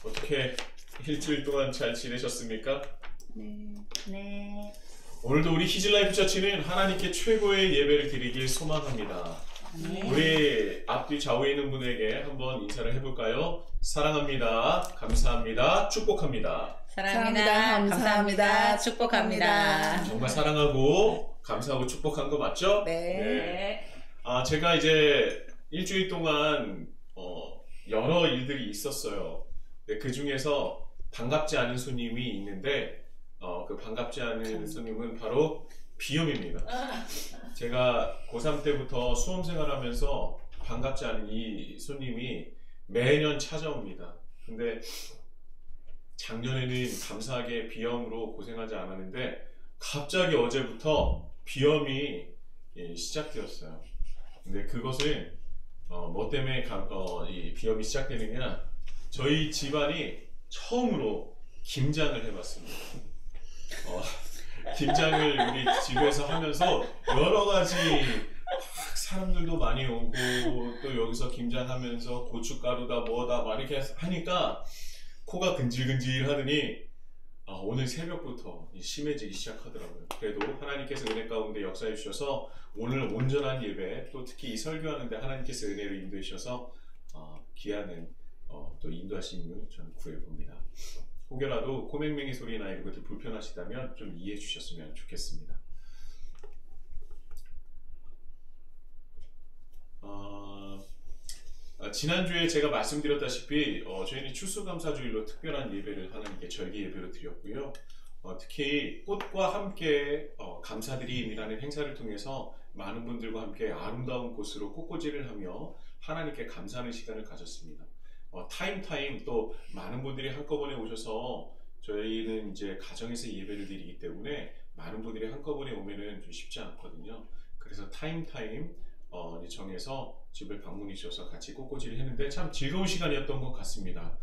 어떻게 일주일 동안 잘 지내셨습니까? 네. 오늘도 우리 히즐라이프 처치는 하나님께 최고의 예배를 드리길 소망합니다. 네. 우리 앞뒤 좌우에 있는 분에게 한번 인사를 해볼까요? 사랑합니다. 감사합니다. 축복합니다. 사랑합니다. 감사합니다. 축복합니다. 정말 사랑하고 감사하고 축복한 거 맞죠? 네. 제가 이제 일주일 동안 여러 일들이 있었어요. 그 중에서 반갑지 않은 손님이 있는데 그 반갑지 않은 손님은 바로 비염입니다. 제가 고3 때부터 수험 생활하면서 반갑지 않은 이 손님이 매년 찾아옵니다. 근데 작년에는 감사하게 비염으로 고생하지 않았는데 갑자기 어제부터 비염이 시작되었어요. 근데 그것은 뭐 때문에 이 비염이 시작되느냐, 저희 집안이 처음으로 김장을 해봤습니다. 김장을 우리 집에서 하면서 여러 가지 사람들도 많이 오고 또 여기서 김장하면서 고춧가루다 뭐다 막 이렇게 하니까 코가 근질근질 하더니 오늘 새벽부터 심해지기 시작하더라고요. 그래도 하나님께서 은혜 가운데 역사해 주셔서 오늘 온전한 예배, 또 특히 이 설교하는데 하나님께서 은혜를 인도해 주셔서 귀하는 또 인도하심을 저는 구해봅니다. 혹여라도 코맹맹이 소리 나 이런 것들 불편하시다면 좀 이해해 주셨으면 좋겠습니다. 지난주에 제가 말씀드렸다시피 저희는 추수감사주일로 특별한 예배를 하나님께 절기 예배로 드렸고요. 특히 꽃과 함께 감사드림이라는 행사를 통해서 많은 분들과 함께 아름다운 곳으로 꽃꽂이를 하며 하나님께 감사하는 시간을 가졌습니다. 타임 또 많은 분들이 한꺼번에 오셔서 저희는 이제 가정에서 예배를 드리기 때문에 많은 분들이 한꺼번에 오면은 좀 쉽지 않거든요. 그래서 타임 정해서 집을 방문해 주셔서 같이 꽃꽂이를 했는데 참 즐거운 시간이었던 것 같습니다.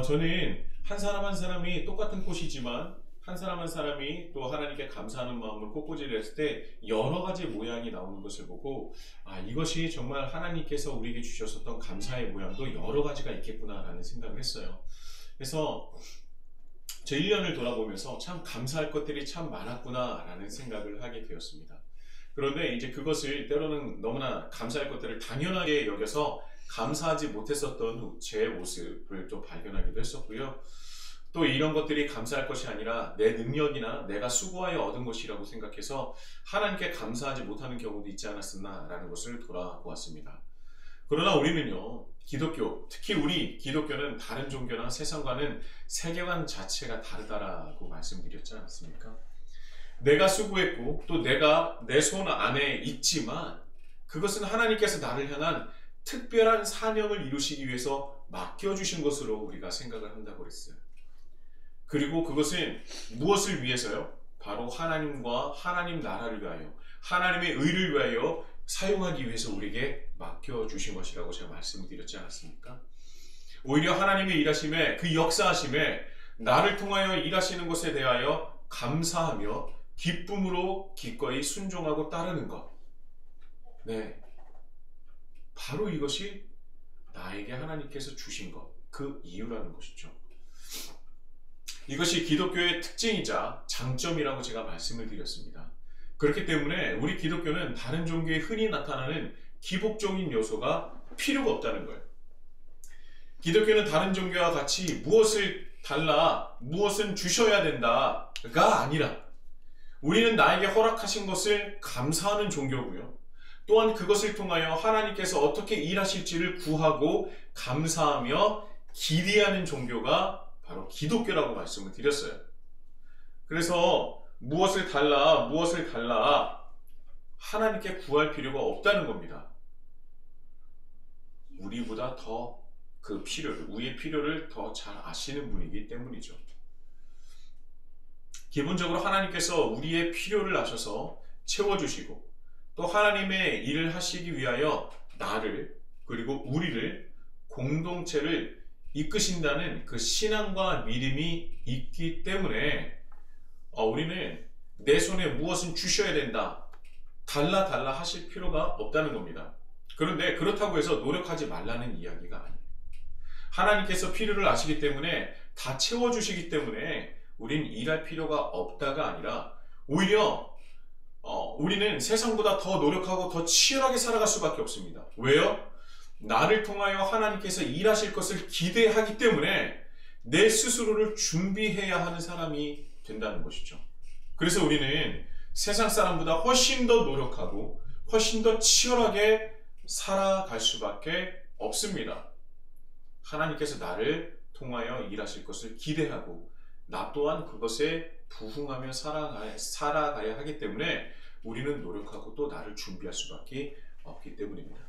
저는 한 사람 한 사람이 똑같은 꽃이지만 한 사람 한 사람이 또 하나님께 감사하는 마음으로 꽃꽂이를 했을 때 여러 가지 모양이 나오는 것을 보고 이것이 정말 하나님께서 우리에게 주셨었던 감사의 모양도 여러 가지가 있겠구나라는 생각을 했어요. 그래서 저 1년을 돌아보면서 참 감사할 것들이 참 많았구나라는 생각을 하게 되었습니다. 그런데 이제 그것을 때로는 너무나 감사할 것들을 당연하게 여겨서 감사하지 못했었던 제 모습을 좀 발견하기도 했었고요. 또 이런 것들이 감사할 것이 아니라 내 능력이나 내가 수고하여 얻은 것이라고 생각해서 하나님께 감사하지 못하는 경우도 있지 않았었나 라는 것을 돌아보았습니다. 그러나 우리는요, 기독교, 특히 우리 기독교는 다른 종교나 세상과는 세계관 자체가 다르다라고 말씀드렸지 않았습니까? 내가 수고했고 또 내가 내 손 안에 있지만 그것은 하나님께서 나를 향한 특별한 사명을 이루시기 위해서 맡겨주신 것으로 우리가 생각을 한다고 그랬어요. 그리고 그것은 무엇을 위해서요? 바로 하나님과 하나님 나라를 위하여, 하나님의 의를 위하여 사용하기 위해서 우리에게 맡겨주신 것이라고 제가 말씀드렸지 않았습니까? 오히려 하나님의 일하심에, 그 역사하심에 나를 통하여 일하시는 것에 대하여 감사하며 기쁨으로 기꺼이 순종하고 따르는 것. 네, 바로 이것이 나에게 하나님께서 주신 것, 그 이유라는 것이죠. 이것이 기독교의 특징이자 장점이라고 제가 말씀을 드렸습니다. 그렇기 때문에 우리 기독교는 다른 종교에 흔히 나타나는 기복적인 요소가 필요가 없다는 거예요. 기독교는 다른 종교와 같이 무엇을 달라, 무엇은 주셔야 된다가 아니라 우리는 나에게 허락하신 것을 감사하는 종교고요. 또한 그것을 통하여 하나님께서 어떻게 일하실지를 구하고 감사하며 기대하는 종교가 바로 기독교라고 말씀을 드렸어요. 그래서 무엇을 달라 하나님께 구할 필요가 없다는 겁니다. 우리보다 더 그 필요를, 우리의 필요를 더 잘 아시는 분이기 때문이죠. 기본적으로 하나님께서 우리의 필요를 아셔서 채워주시고 또 하나님의 일을 하시기 위하여 나를 그리고 우리를, 공동체를 이끄신다는 그 신앙과 믿음이 있기 때문에 우리는 내 손에 무엇은 주셔야 된다, 달라 하실 필요가 없다는 겁니다. 그런데 그렇다고 해서 노력하지 말라는 이야기가 아니에요. 하나님께서 필요를 아시기 때문에 다 채워주시기 때문에 우린 일할 필요가 없다가 아니라 오히려 우리는 세상보다 더 노력하고 더 치열하게 살아갈 수밖에 없습니다. 왜요? 나를 통하여 하나님께서 일하실 것을 기대하기 때문에 내 스스로를 준비해야 하는 사람이 된다는 것이죠. 그래서 우리는 세상 사람보다 훨씬 더 노력하고 훨씬 더 치열하게 살아갈 수밖에 없습니다. 하나님께서 나를 통하여 일하실 것을 기대하고 나 또한 그것에 부응하며 살아가야 하기 때문에 우리는 노력하고 또 나를 준비할 수밖에 없기 때문입니다.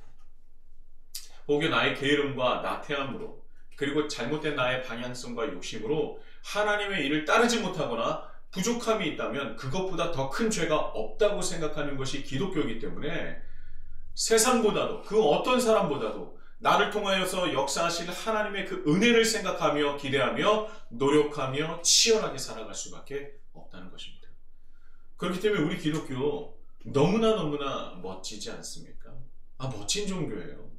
혹여 나의 게으름과 나태함으로 그리고 잘못된 나의 방향성과 욕심으로 하나님의 일을 따르지 못하거나 부족함이 있다면 그것보다 더 큰 죄가 없다고 생각하는 것이 기독교이기 때문에 세상보다도 그 어떤 사람보다도 나를 통하여서 역사하실 하나님의 그 은혜를 생각하며 기대하며 노력하며 치열하게 살아갈 수밖에 없다는 것입니다. 그렇기 때문에 우리 기독교 너무나 멋지지 않습니까? 멋진 종교예요.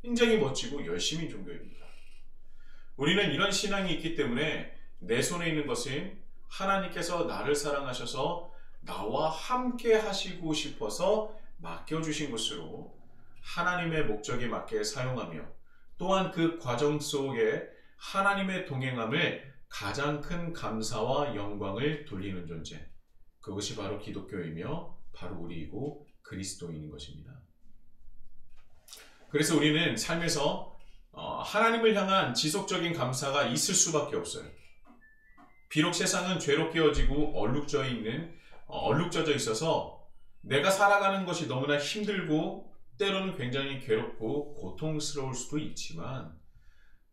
굉장히 멋지고 열심인 종교입니다. 우리는 이런 신앙이 있기 때문에 내 손에 있는 것은 하나님께서 나를 사랑하셔서 나와 함께 하시고 싶어서 맡겨주신 것으로 하나님의 목적에 맞게 사용하며 또한 그 과정 속에 하나님의 동행함을 가장 큰 감사와 영광을 돌리는 존재, 그것이 바로 기독교이며 바로 우리이고 그리스도인인 것입니다. 그래서 우리는 삶에서 하나님을 향한 지속적인 감사가 있을 수밖에 없어요. 비록 세상은 죄로 깨어지고 얼룩져져 있어서 내가 살아가는 것이 너무나 힘들고 때로는 굉장히 괴롭고 고통스러울 수도 있지만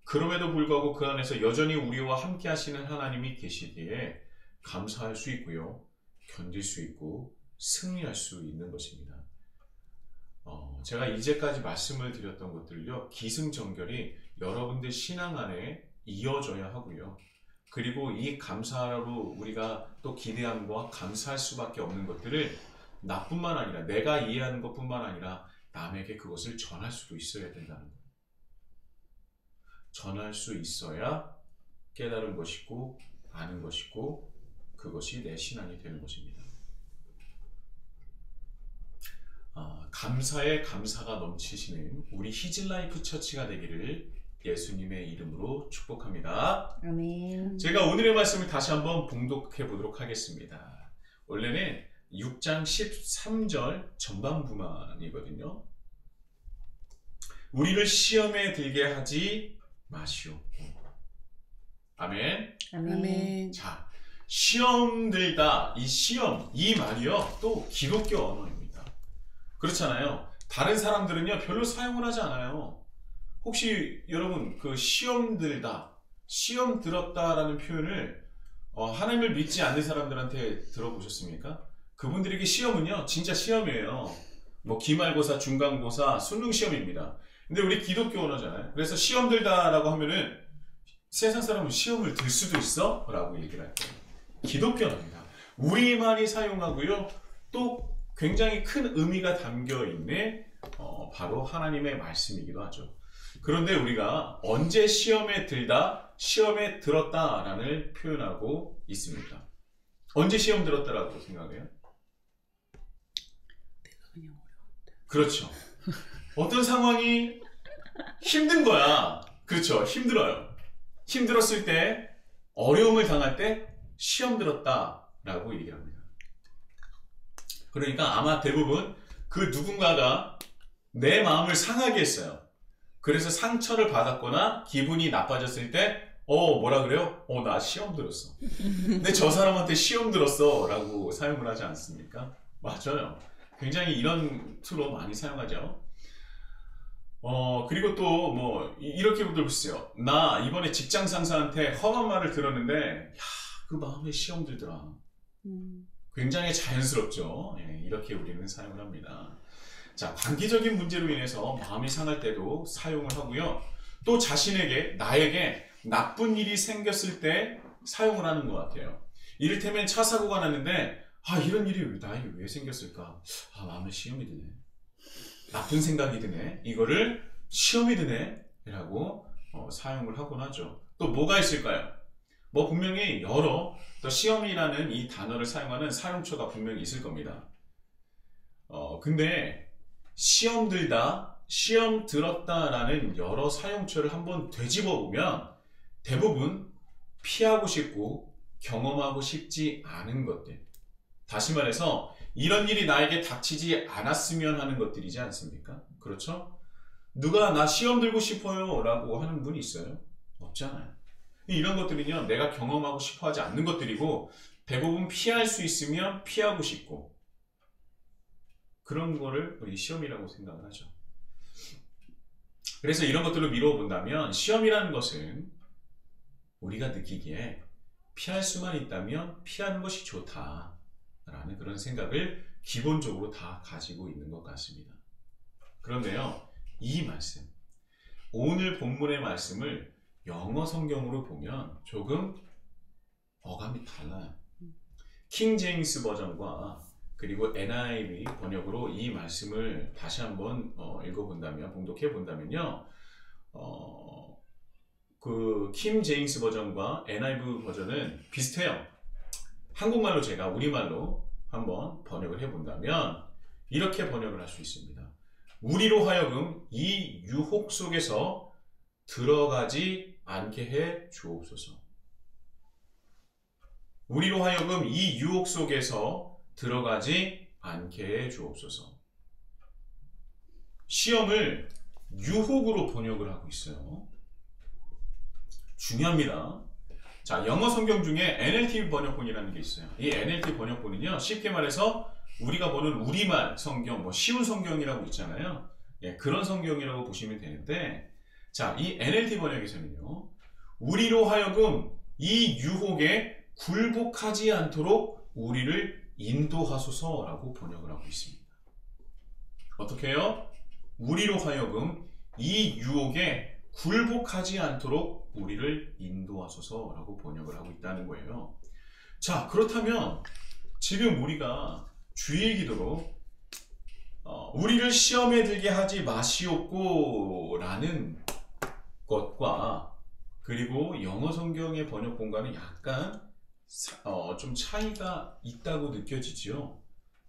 그럼에도 불구하고 그 안에서 여전히 우리와 함께 하시는 하나님이 계시기에 감사할 수 있고요. 견딜 수 있고 승리할 수 있는 것입니다. 제가 이제까지 말씀을 드렸던 것들요, 기승전결이 여러분들 신앙 안에 이어져야 하고요. 그리고 이 감사로 우리가 또 기대함과 감사할 수밖에 없는 것들을 나뿐만 아니라 내가 이해하는 것뿐만 아니라 남에게 그것을 전할 수도 있어야 된다는 거예요. 전할 수 있어야 깨달은 것이고 아는 것이고 그것이 내 신앙이 되는 것입니다. 감사에 감사가 넘치시는 우리 히즐라이프 처치가 되기를 예수님의 이름으로 축복합니다. 아멘. 제가 오늘의 말씀을 다시 한번 봉독해 보도록 하겠습니다. 원래는 6장 13절 전반부만이거든요. 우리를 시험에 들게 하지 마시오. 아멘. 아멘. 자, 시험 들다, 이 시험, 이 말이요, 또 기독교 언어입니다. 그렇잖아요. 다른 사람들은요, 별로 사용을 하지 않아요. 혹시 여러분 그 시험 들다, 시험 들었다라는 표현을 하나님을 믿지 않는 사람들한테 들어보셨습니까? 그분들에게 시험은요, 진짜 시험이에요. 뭐 기말고사, 중간고사, 수능 시험입니다. 근데 우리 기독교 언어잖아요. 그래서 시험 들다라고 하면은 세상 사람은 시험을 들 수도 있어? 라고 얘기를 할 거예요. 기독교 언어입니다. 우리만이 사용하고요, 또 굉장히 큰 의미가 담겨있는 바로 하나님의 말씀이기도 하죠. 그런데 우리가 언제 시험에 들다, 시험에 들었다 라는 표현하고 있습니까? 언제 시험 들었다라고 생각해요? 그렇죠. 어떤 상황이 힘든 거야. 그렇죠. 힘들어요. 힘들었을 때, 어려움을 당할 때 시험 들었다 라고 얘기합니다. 그러니까 아마 대부분 그 누군가가 내 마음을 상하게 했어요. 그래서 상처를 받았거나 기분이 나빠졌을 때 뭐라 그래요? 나 시험 들었어. 근데 저 사람한테 시험 들었어 라고 사용을 하지 않습니까? 맞아요. 굉장히 이런 투로 많이 사용하죠. 그리고 또 뭐 이렇게 보세요. 나 이번에 직장 상사한테 험한 말을 들었는데 그 마음에 시험 들더라. 굉장히 자연스럽죠. 이렇게 우리는 사용을 합니다. 자, 관계적인 문제로 인해서 마음이 상할 때도 사용을 하고요. 또 자신에게, 나에게 나쁜 일이 생겼을 때 사용을 하는 것 같아요. 이를테면 차 사고가 났는데 이런 일이 나에게 왜 생겼을까? 마음에 시험이 드네. 나쁜 생각이 드네. 이거를 시험이 드네. 라고 사용을 하곤 하죠. 또 뭐가 있을까요? 뭐 분명히 여러 또 시험이라는 이 단어를 사용하는 사용처가 분명히 있을 겁니다. 근데 시험 들다, 시험 들었다라는 여러 사용처를 한번 되짚어 보면 대부분 피하고 싶고 경험하고 싶지 않은 것들, 다시 말해서 이런 일이 나에게 닥치지 않았으면 하는 것들이지 않습니까? 그렇죠? 누가 나 시험 들고 싶어요 라고 하는 분이 있어요? 없잖아요. 이런 것들은요, 내가 경험하고 싶어 하지 않는 것들이고 대부분 피할 수 있으면 피하고 싶고 그런 거를 우리 시험이라고 생각을 하죠. 그래서 이런 것들을 미루어 본다면 시험이라는 것은 우리가 느끼기에 피할 수만 있다면 피하는 것이 좋다라는 그런 생각을 기본적으로 다 가지고 있는 것 같습니다. 그런데요, 이 말씀, 오늘 본문의 말씀을 영어 성경으로 보면 조금 어감이 달라요. 킹 제임스 버전과 그리고 NIV 번역으로 이 말씀을 다시 한번 읽어본다면, 봉독해 본다면요, 그 킹 제임스 버전과 NIV 버전은 비슷해요. 한국말로 제가 우리말로 한번 번역을 해본다면 이렇게 번역을 할 수 있습니다. 우리로 하여금 이 유혹 속에서 들어가지 않게 해 주옵소서. 우리로 하여금 이 유혹 속에서 들어가지 않게 해 주옵소서. 시험을 유혹으로 번역을 하고 있어요. 중요합니다. 자, 영어 성경 중에 NLT 번역본이라는 게 있어요. 이 NLT 번역본은요, 쉽게 말해서 우리가 보는 우리말 성경, 뭐 쉬운 성경이라고 있잖아요. 예, 그런 성경이라고 보시면 되는데, 자, 이 NLT 번역에서는요, 우리로 하여금 이 유혹에 굴복하지 않도록 우리를 인도하소서라고 번역을 하고 있습니다. 어떻게 해요? 우리로 하여금 이 유혹에 굴복하지 않도록 우리를 인도하소서라고 번역을 하고 있다는 거예요. 자, 그렇다면 지금 우리가 주일 기도로 우리를 시험에 들게 하지 마시옵고 라는 것과 그리고 영어 성경의 번역본과는 약간 좀 차이가 있다고 느껴지지요.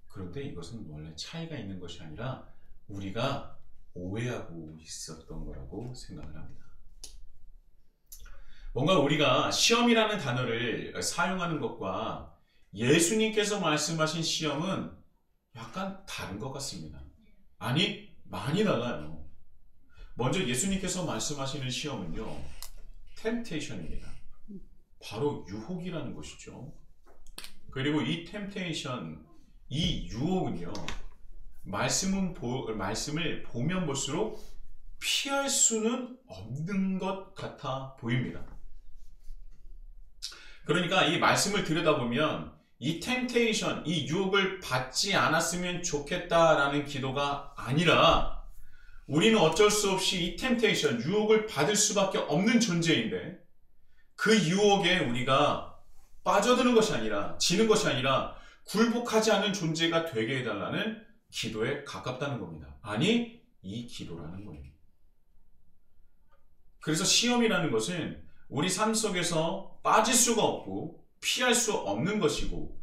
그런데 이것은 원래 차이가 있는 것이 아니라 우리가 오해하고 있었던 거라고 생각을 합니다. 뭔가 우리가 시험이라는 단어를 사용하는 것과 예수님께서 말씀하신 시험은 약간 다른 것 같습니다. 아니, 많이 달라요. 먼저 예수님께서 말씀하시는 시험은요, 템테이션입니다. 바로 유혹이라는 것이죠. 그리고 이 템테이션, 이 유혹은요, 말씀을 보면 볼수록 피할 수는 없는 것 같아 보입니다. 그러니까 이 말씀을 들여다보면 이 템테이션, 이 유혹을 받지 않았으면 좋겠다라는 기도가 아니라 우리는 어쩔 수 없이 이 템테이션, 유혹을 받을 수밖에 없는 존재인데 그 유혹에 우리가 빠져드는 것이 아니라, 지는 것이 아니라 굴복하지 않은 존재가 되게 해달라는 기도에 가깝다는 겁니다. 아니, 이 기도라는 거예요. 그래서 시험이라는 것은 우리 삶 속에서 빠질 수가 없고 피할 수 없는 것이고,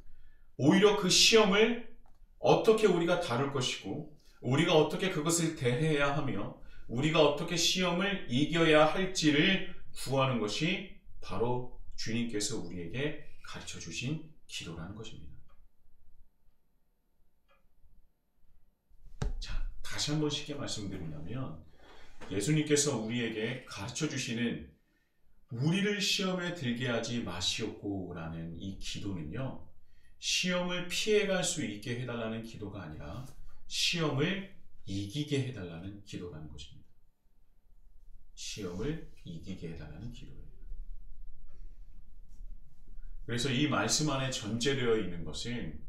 오히려 그 시험을 어떻게 우리가 다룰 것이고 우리가 어떻게 그것을 대해야 하며 우리가 어떻게 시험을 이겨야 할지를 구하는 것이 바로 주님께서 우리에게 가르쳐 주신 기도라는 것입니다. 자, 다시 한번 쉽게 말씀드린다면 예수님께서 우리에게 가르쳐 주시는 우리를 시험에 들게 하지 마시옵고 라는 이 기도는요, 시험을 피해갈 수 있게 해달라는 기도가 아니라 시험을 이기게 해달라는 기도라는 것입니다. 시험을 이기게 해달라는 기도예요. 그래서 이 말씀 안에 전제되어 있는 것은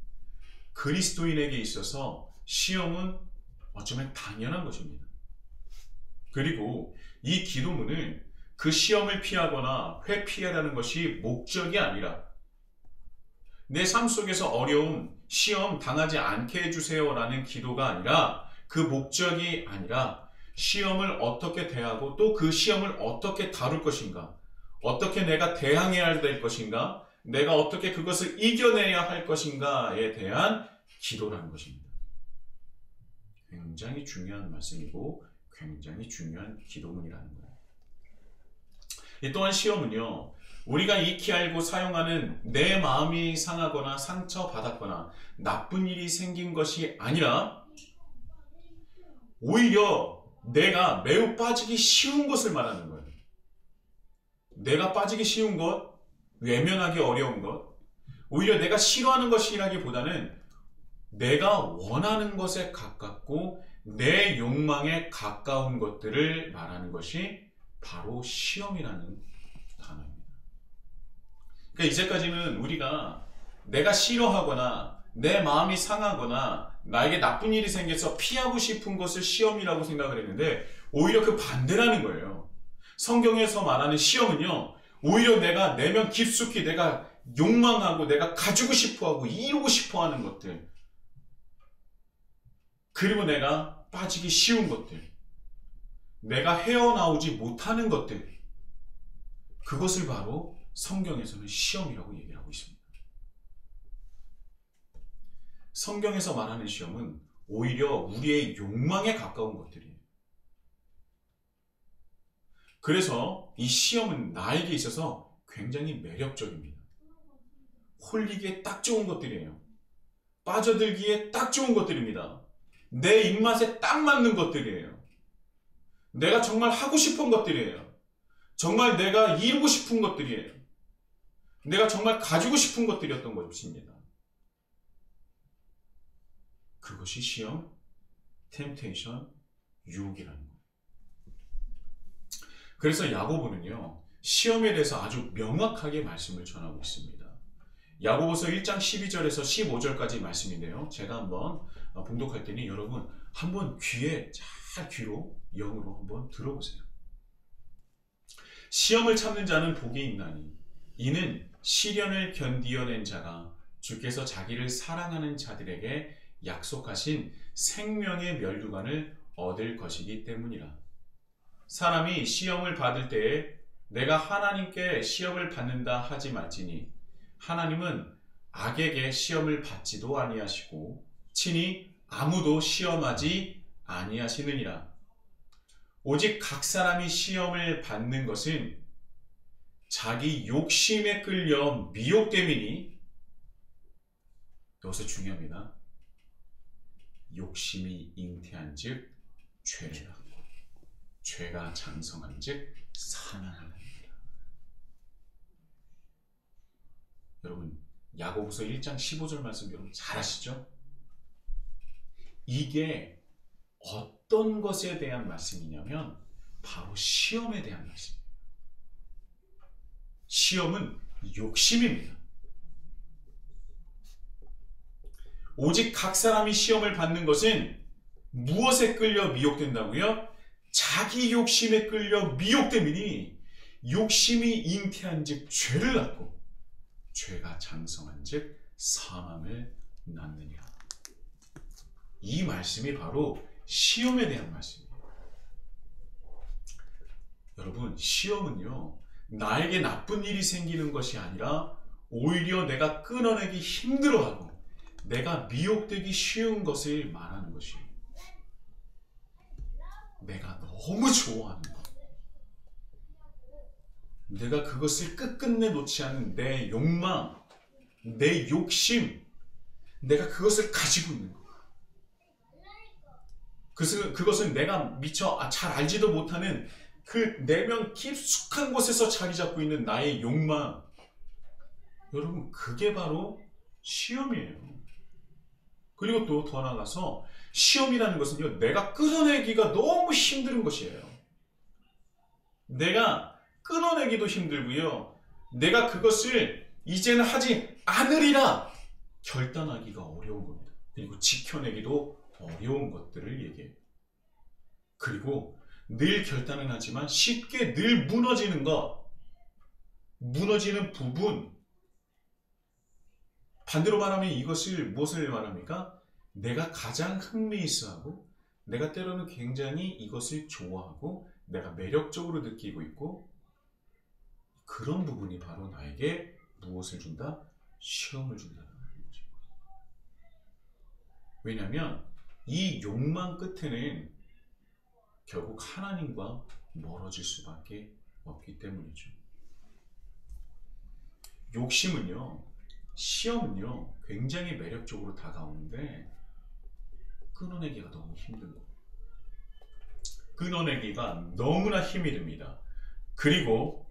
그리스도인에게 있어서 시험은 어쩌면 당연한 것입니다. 그리고 이 기도문은 그 시험을 피하거나 회피하라는 것이 목적이 아니라 내 삶 속에서 어려움, 시험 당하지 않게 해주세요 라는 기도가 아니라 그 목적이 아니라 시험을 어떻게 대하고 또 그 시험을 어떻게 다룰 것인가, 어떻게 내가 대항해야 될 것인가, 내가 어떻게 그것을 이겨내야 할 것인가에 대한 기도라는 것입니다. 굉장히 중요한 말씀이고 굉장히 중요한 기도문이라는 거예요. 이 또한 시험은요, 우리가 익히 알고 사용하는 내 마음이 상하거나 상처받았거나 나쁜 일이 생긴 것이 아니라 오히려 내가 매우 빠지기 쉬운 것을 말하는 거예요. 내가 빠지기 쉬운 것, 외면하기 어려운 것, 오히려 내가 싫어하는 것이라기보다는 내가 원하는 것에 가깝고 내 욕망에 가까운 것들을 말하는 것이 바로 시험이라는 단어입니다. 그러니까 이제까지는 우리가 내가 싫어하거나 내 마음이 상하거나 나에게 나쁜 일이 생겨서 피하고 싶은 것을 시험이라고 생각을 했는데 오히려 그 반대라는 거예요. 성경에서 말하는 시험은요, 오히려 내가 내면 깊숙이 내가 욕망하고 내가 가지고 싶어하고 이루고 싶어하는 것들, 그리고 내가 빠지기 쉬운 것들, 내가 헤어나오지 못하는 것들, 그것을 바로 성경에서는 시험이라고 얘기를 하고 있습니다. 성경에서 말하는 시험은 오히려 우리의 욕망에 가까운 것들이에요. 그래서 이 시험은 나에게 있어서 굉장히 매력적입니다. 홀리기에 딱 좋은 것들이에요. 빠져들기에 딱 좋은 것들입니다. 내 입맛에 딱 맞는 것들이에요. 내가 정말 하고 싶은 것들이에요. 정말 내가 이루고 싶은 것들이에요. 내가 정말 가지고 싶은 것들이었던 것입니다. 그것이 시험, 템테이션, 유혹이라는 거예요. 그래서 야고보는요, 시험에 대해서 아주 명확하게 말씀을 전하고 있습니다. 야고보서 1장 12절에서 15절까지 말씀인데요. 제가 한번 봉독할 테니 여러분 한번 귀에 잘 귀로 영으로 한번 들어보세요. 시험을 참는 자는 복이 있나니 이는 시련을 견디어낸 자가 주께서 자기를 사랑하는 자들에게 약속하신 생명의 면류관을 얻을 것이기 때문이라. 사람이 시험을 받을 때에 내가 하나님께 시험을 받는다 하지 말지니 하나님은 악에게 시험을 받지도 아니하시고 친히 아무도 시험하지 아니하시느니라. 오직 각 사람이 시험을 받는 것은 자기 욕심에 끌려 미혹됨이니, 여기서 중요합니다. 욕심이 잉태한 즉 죄를 낳고 죄가 장성한 즉 사망을 합니다. 여러분 야고보서 1장 15절 말씀 여러분 잘 아시죠? 이게 어떤 것에 대한 말씀이냐면 바로 시험에 대한 말씀이에요. 시험은 욕심입니다. 오직 각 사람이 시험을 받는 것은 무엇에 끌려 미혹된다고요? 자기 욕심에 끌려 미혹됨이니 욕심이 잉태한 즉 죄를 낳고 죄가 장성한 즉 사망을 낳느니라. 이 말씀이 바로 시험에 대한 말씀이에요. 여러분 시험은요 나에게 나쁜 일이 생기는 것이 아니라 오히려 내가 끊어내기 힘들어하고 내가 미혹되기 쉬운 것을 말하는 것이에요. 내가 너무 좋아하는 것, 내가 그것을 끝끝내 놓지 않는 내 욕망, 내 욕심, 내가 그것을 가지고 있는 것. 그것은 내가 미처 잘 알지도 못하는 그 내면 깊숙한 곳에서 자리 잡고 있는 나의 욕망. 여러분 그게 바로 시험이에요. 그리고 또 더 나아가서 시험이라는 것은요 내가 끊어내기가 너무 힘든 것이에요. 내가 끊어내기도 힘들고요 내가 그것을 이제는 하지 않으리라 결단하기가 어려운 겁니다. 그리고 지켜내기도 어려운 것들을 얘기해요. 그리고 늘 결단은 하지만 쉽게 늘 무너지는 것, 무너지는 부분, 반대로 말하면 이것을 무엇을 말합니까? 내가 가장 흥미있어하고 내가 때로는 굉장히 이것을 좋아하고 내가 매력적으로 느끼고 있고, 그런 부분이 바로 나에게 무엇을 준다? 시험을 준다는 거죠. 왜냐하면 이 욕망 끝에는 결국 하나님과 멀어질 수밖에 없기 때문이죠. 욕심은요, 시험은요, 굉장히 매력적으로 다가오는데 끊어내기가 너무 힘든 거예요. 끊어내기가 너무나 힘이 듭니다. 그리고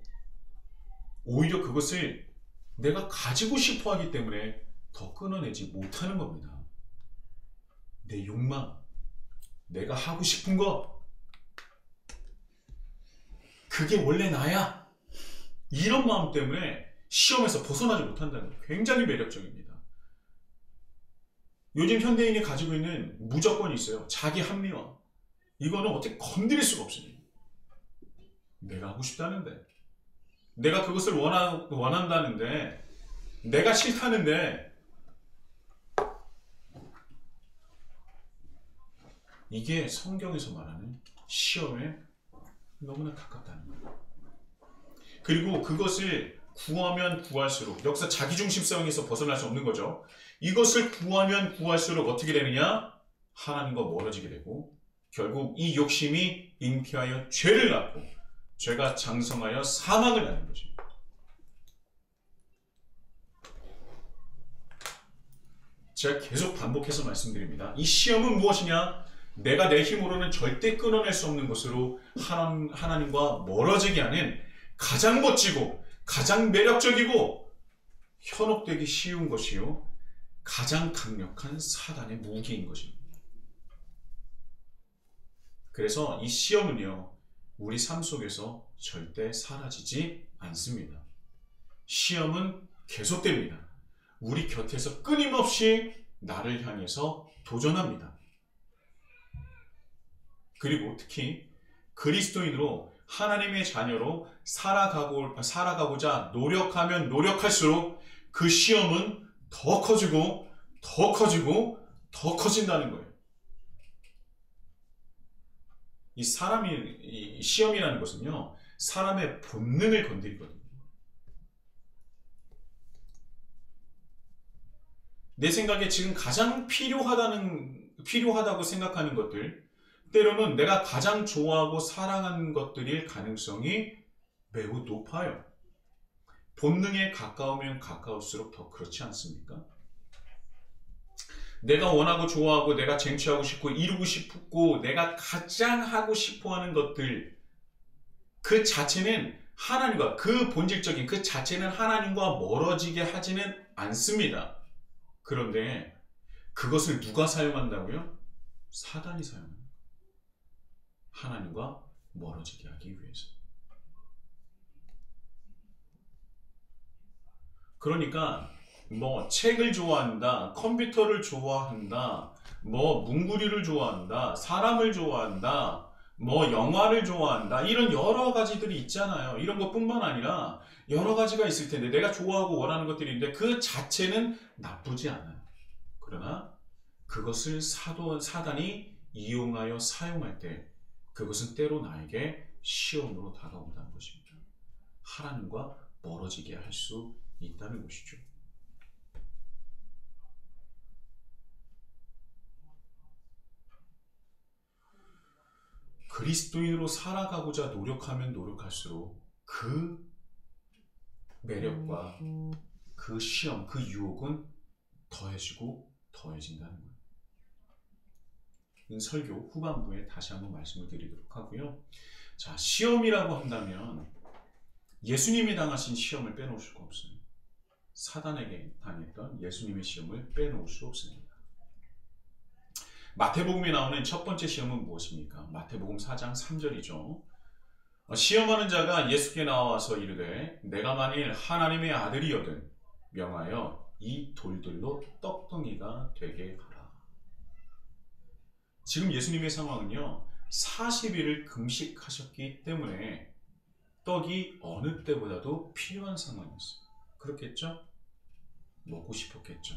오히려 그것을 내가 가지고 싶어 하기 때문에 더 끊어내지 못하는 겁니다. 내 욕망, 내가 하고 싶은 거, 그게 원래 나야. 이런 마음 때문에 시험에서 벗어나지 못한다는 거 굉장히 매력적입니다. 요즘 현대인이 가지고 있는 무조건이 있어요. 자기 합리화. 이거는 어떻게 건드릴 수가 없습니다. 내가 하고 싶다는데, 내가 그것을 원한다는데, 내가 싫다는데, 이게 성경에서 말하는 시험에 너무나 가깝다는 거예요. 그리고 그것을 구하면 구할수록, 여기서 자기중심성에서 벗어날 수 없는 거죠. 이것을 구하면 구할수록 어떻게 되느냐? 하나님과 멀어지게 되고, 결국 이 욕심이 잉태하여 죄를 낳고, 죄가 장성하여 사망을 낳는 거죠. 제가 계속 반복해서 말씀드립니다. 이 시험은 무엇이냐? 내가 내 힘으로는 절대 끊어낼 수 없는 것으로 하나님과 멀어지게 하는 가장 멋지고 가장 매력적이고 현혹되기 쉬운 것이요, 가장 강력한 사단의 무기인 것입니다. 그래서 이 시험은요, 우리 삶 속에서 절대 사라지지 않습니다. 시험은 계속됩니다. 우리 곁에서 끊임없이 나를 향해서 도전합니다. 그리고 특히 그리스도인으로 하나님의 자녀로 살아가고자 노력하면 노력할수록 그 시험은 더 커지고 더 커지고 더 커진다는 거예요. 이 시험이라는 것은요, 사람의 본능을 건드리거든요. 내 생각에 지금 가장 필요하다고 생각하는 것들, 때로는 내가 가장 좋아하고 사랑하는 것들일 가능성이 매우 높아요. 본능에 가까우면 가까울수록 더 그렇지 않습니까? 내가 원하고 좋아하고 내가 쟁취하고 싶고 이루고 싶고 내가 가장 하고 싶어하는 것들, 그 자체는 하나님과, 그 본질적인 그 자체는 하나님과 멀어지게 하지는 않습니다. 그런데 그것을 누가 사용한다고요? 사단이 사용합니다. 하나님과 멀어지게 하기 위해서. 그러니까 뭐 책을 좋아한다, 컴퓨터를 좋아한다, 뭐 문구리를 좋아한다, 사람을 좋아한다, 뭐 영화를 좋아한다, 이런 여러 가지들이 있잖아요. 이런 것뿐만 아니라 여러 가지가 있을 텐데, 내가 좋아하고 원하는 것들이 있는데 그 자체는 나쁘지 않아요. 그러나 그것을 사단이 이용하여 사용할 때 그것은 때로 나에게 시험으로 다가온다는 것입니다. 하나님과 멀어지게 할 수 있다는 것이죠. 그리스도인으로 살아가고자 노력하면 노력할수록 그 매력과 그 시험, 그 유혹은 더해지고 더해진다는 거예요. 설교 후반부에 다시 한번 말씀을 드리도록 하고요. 자, 시험이라고 한다면 예수님이 당하신 시험을 빼놓을 수가 없어요. 사단에게 당했던 예수님의 시험을 빼놓을 수 없습니다. 마태복음에 나오는 첫 번째 시험은 무엇입니까? 마태복음 4장 3절이죠. 시험하는 자가 예수께 나와서 이르되 내가 만일 하나님의 아들이거든 명하여 이 돌들로 떡덩이가 되게 하라. 지금 예수님의 상황은요, 40일을 금식하셨기 때문에 떡이 어느 때보다도 필요한 상황이었어요. 그렇겠죠? 먹고 싶었겠죠.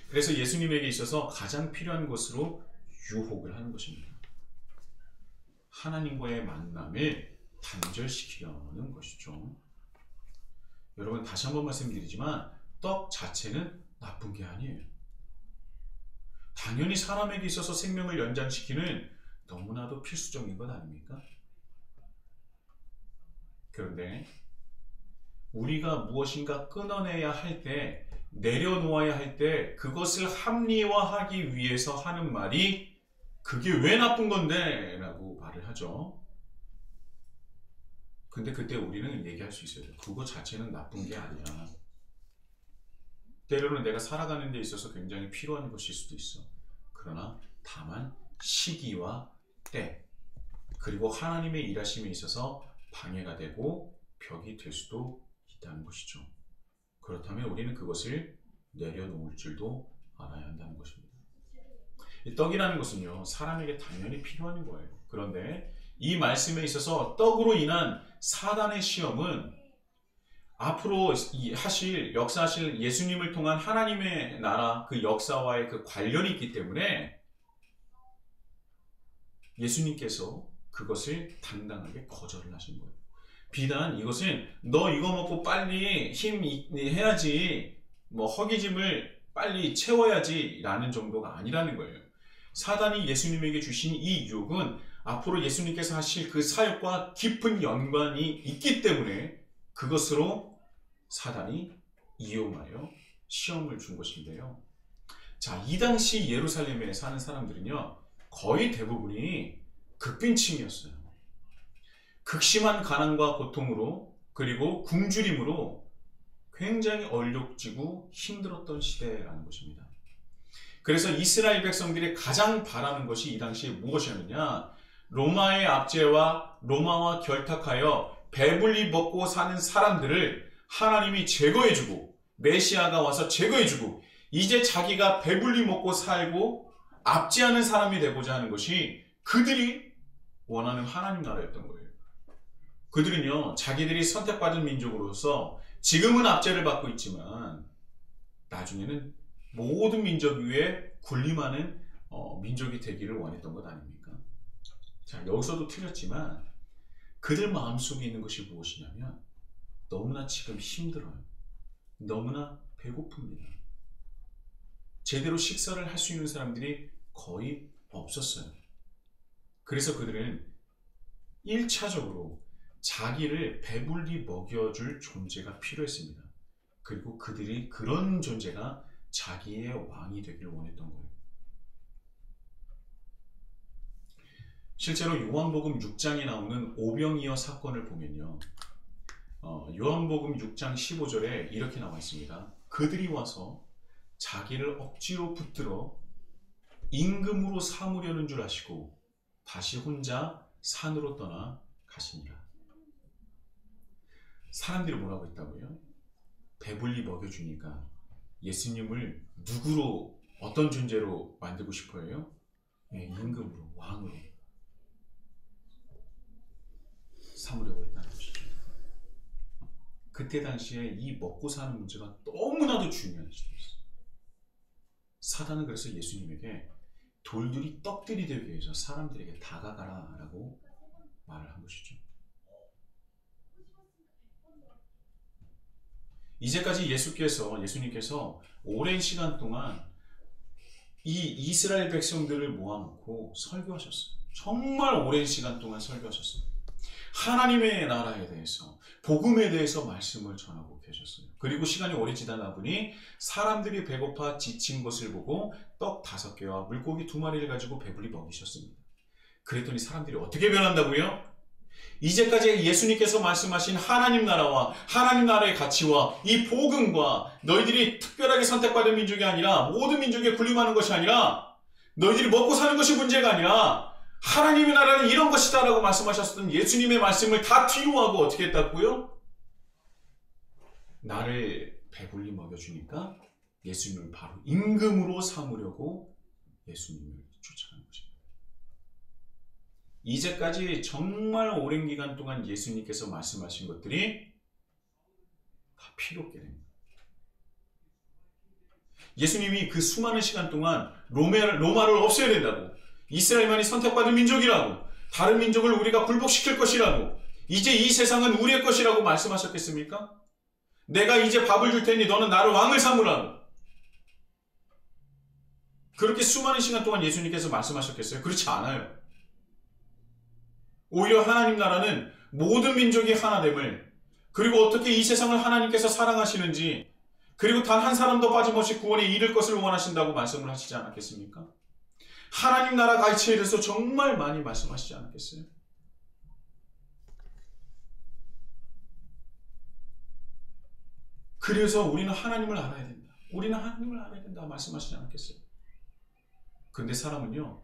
그래서 예수님에게 있어서 가장 필요한 것으로 유혹을 하는 것입니다. 하나님과의 만남을 단절시키려는 것이죠. 여러분, 다시 한번 말씀드리지만 떡 자체는 나쁜 게 아니에요. 당연히 사람에게 있어서 생명을 연장시키는 너무나도 필수적인 것 아닙니까? 그런데 우리가 무엇인가 끊어내야 할 때, 내려놓아야 할 때 그것을 합리화하기 위해서 하는 말이 그게 왜 나쁜 건데? 라고 말을 하죠. 근데 그때 우리는 얘기할 수 있어요. 그거 자체는 나쁜 게 아니야. 때로는 내가 살아가는 데 있어서 굉장히 필요한 것일 수도 있어. 그러나 다만 시기와 때, 그리고 하나님의 일하심에 있어서 방해가 되고 벽이 될 수도 있다는 것이죠. 그렇다면 우리는 그것을 내려놓을 줄도 알아야 한다는 것입니다. 이 떡이라는 것은요, 사람에게 당연히 필요한 거예요. 그런데 이 말씀에 있어서 떡으로 인한 사단의 시험은 앞으로 역사하실 예수님을 통한 하나님의 나라 그 역사와의 그 관련이 있기 때문에 예수님께서 그것을 당당하게 거절을 하신 거예요. 비단 이것은 너 이거 먹고 빨리 힘내야지, 뭐 허기짐을 빨리 채워야지 라는 정도가 아니라는 거예요. 사단이 예수님에게 주신 이 유혹은 앞으로 예수님께서 하실 그 사역과 깊은 연관이 있기 때문에 그것으로 사단이 이용하여 시험을 준 것인데요. 자, 이 당시 예루살렘에 사는 사람들은요, 거의 대부분이 극빈층이었어요. 극심한 가난과 고통으로, 그리고 굶주림으로 굉장히 얼룩지고 힘들었던 시대라는 것입니다. 그래서 이스라엘 백성들이 가장 바라는 것이 이 당시에 무엇이었느냐? 로마의 압제와 로마와 결탁하여 배불리 먹고 사는 사람들을 하나님이 제거해주고, 메시아가 와서 제거해주고, 이제 자기가 배불리 먹고 살고 압제하는 사람이 되고자 하는 것이 그들이 원하는 하나님 나라였던 거예요. 그들은요, 자기들이 선택받은 민족으로서 지금은 압제를 받고 있지만 나중에는 모든 민족 위에 군림하는 민족이 되기를 원했던 것 아닙니까? 자, 여기서도 틀렸지만 그들 마음속에 있는 것이 무엇이냐면 너무나 지금 힘들어요. 너무나 배고픕니다. 제대로 식사를 할 수 있는 사람들이 거의 없었어요. 그래서 그들은 1차적으로 자기를 배불리 먹여줄 존재가 필요했습니다. 그리고 그들이 그런 존재가 자기의 왕이 되기를 원했던 거예요. 실제로 요한복음 6장에 나오는 오병이어 사건을 보면요, 요한복음 6장 15절에 이렇게 나와 있습니다. 그들이 와서 자기를 억지로 붙들어 임금으로 삼으려는 줄 아시고 다시 혼자 산으로 떠나 가시니라. 사람들이 뭐라고 했다고요? 배불리 먹여주니까 예수님을 누구로, 어떤 존재로 만들고 싶어 해요? 네, 임금으로, 왕으로 삼으려고 했다는 것이죠. 그때 당시에 이 먹고 사는 문제가 너무나도 중요한 시대였어요. 사단은 그래서 예수님에게 돌들이 떡들이 되기 위해서 사람들에게 다가가라 라고 말을 한 것이죠. 이제까지 예수님께서 오랜 시간 동안 이 이스라엘 백성들을 모아놓고 설교하셨어요. 정말 오랜 시간 동안 설교하셨어요. 하나님의 나라에 대해서, 복음에 대해서 말씀을 전하고 계셨어요. 그리고 시간이 오래 지나다 보니 사람들이 배고파 지친 것을 보고 떡 5개와 물고기 2마리를 가지고 배불리 먹이셨습니다. 그랬더니 사람들이 어떻게 변한다고요? 이제까지 예수님께서 말씀하신 하나님 나라와 하나님 나라의 가치와 이 복음과 너희들이 특별하게 선택받은 민족이 아니라 모든 민족에 군림하는 것이 아니라 너희들이 먹고 사는 것이 문제가 아니라 하나님의 나라는 이런 것이다 라고 말씀하셨던 예수님의 말씀을 다 뒤로 하고 어떻게 했다고요? 나를 배불리 먹여주니까 예수님을 바로 임금으로 삼으려고 예수님을 쫓아가는 것입니다. 이제까지 정말 오랜 기간 동안 예수님께서 말씀하신 것들이 다 필요 없게 됩니다. 예수님이 그 수많은 시간 동안 로마를 없애야 된다고, 이스라엘만이 선택받은 민족이라고, 다른 민족을 우리가 굴복시킬 것이라고, 이제 이 세상은 우리의 것이라고 말씀하셨겠습니까? 내가 이제 밥을 줄 테니 너는 나를 왕을 삼으라고. 그렇게 수많은 시간 동안 예수님께서 말씀하셨겠어요? 그렇지 않아요. 오히려 하나님 나라는 모든 민족이 하나됨을, 그리고 어떻게 이 세상을 하나님께서 사랑하시는지, 그리고 단 한 사람도 빠짐없이 구원에 이를 것을 원하신다고 말씀을 하시지 않았겠습니까? 하나님 나라 가치에 대해서 정말 많이 말씀하시지 않았겠어요? 그래서 우리는 하나님을 알아야 된다. 우리는 하나님을 알아야 된다 말씀하시지 않았겠어요? 근데 사람은요,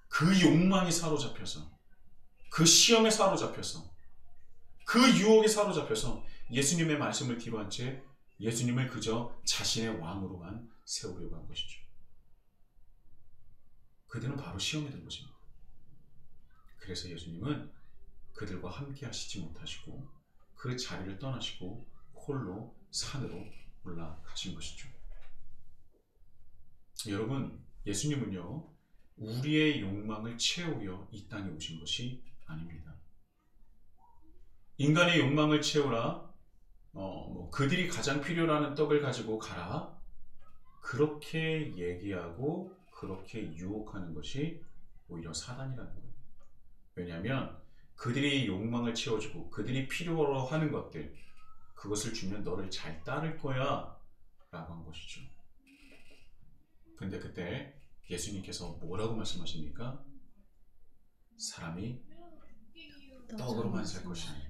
그 욕망에 사로잡혀서, 그 시험에 사로잡혀서, 그 유혹에 사로잡혀서 예수님의 말씀을 뒤로한 채 예수님을 그저 자신의 왕으로만 세우려고 한 것이죠. 그들은 바로 시험에 든 것입니다. 그래서 예수님은 그들과 함께 하시지 못하시고 그 자리를 떠나시고 홀로 산으로 올라가신 것이죠. 여러분, 예수님은요, 우리의 욕망을 채우려 이 땅에 오신 것이 아닙니다. 인간의 욕망을 채우라, 그들이 가장 필요로 하는 떡을 가지고 가라, 그렇게 얘기하고 그렇게 유혹하는 것이 오히려 사단이라는 거예요. 왜냐하면 그들이 욕망을 채워주고 그들이 필요로 하는 것들, 그것을 주면 너를 잘 따를 거야 라고 한 것이죠. 근데 그때 예수님께서 뭐라고 말씀하십니까? 사람이 떡으로만 살 것이 아니요,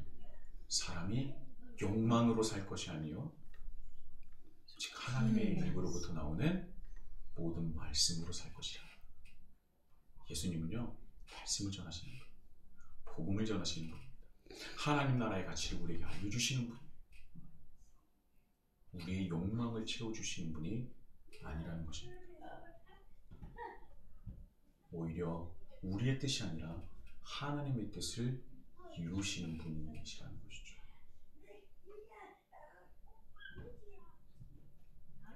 사람이 욕망으로 살 것이 아니요, 즉 하나님의 입으로부터 나오는 모든 말씀으로 살 것이라. 예수님은요, 말씀을 전하시는 분, 복음을 전하시는 분입니다. 하나님 나라의 가치를 우리에게 알려주시는 분, 우리의 욕망을 채워주시는 분이 아니라는 것입니다. 오히려 우리의 뜻이 아니라 하나님의 뜻을 이루시는 분이시라는 것이죠.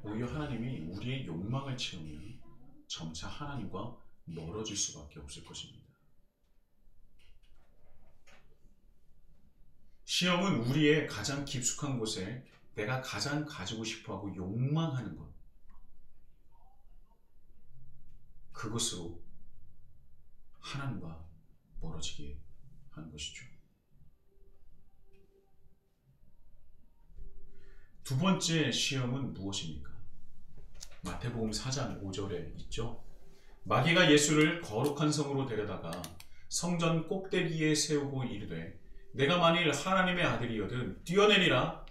오히려 하나님이 우리의 욕망을 채우면 점차 하나님과 멀어질 수밖에 없을 것입니다. 시험은 우리의 가장 깊숙한 곳에 내가 가장 가지고 싶어하고 욕망하는 것, 그것으로 하나님과 멀어지게 하는 것이죠. 두 번째 시험은 무엇입니까? 마태복음 4장 5절에 있죠. 마귀가 예수를 거룩한 성으로 데려다가 성전 꼭대기에 세우고 이르되 내가 만일 하나님의 아들이거든 뛰어내리라.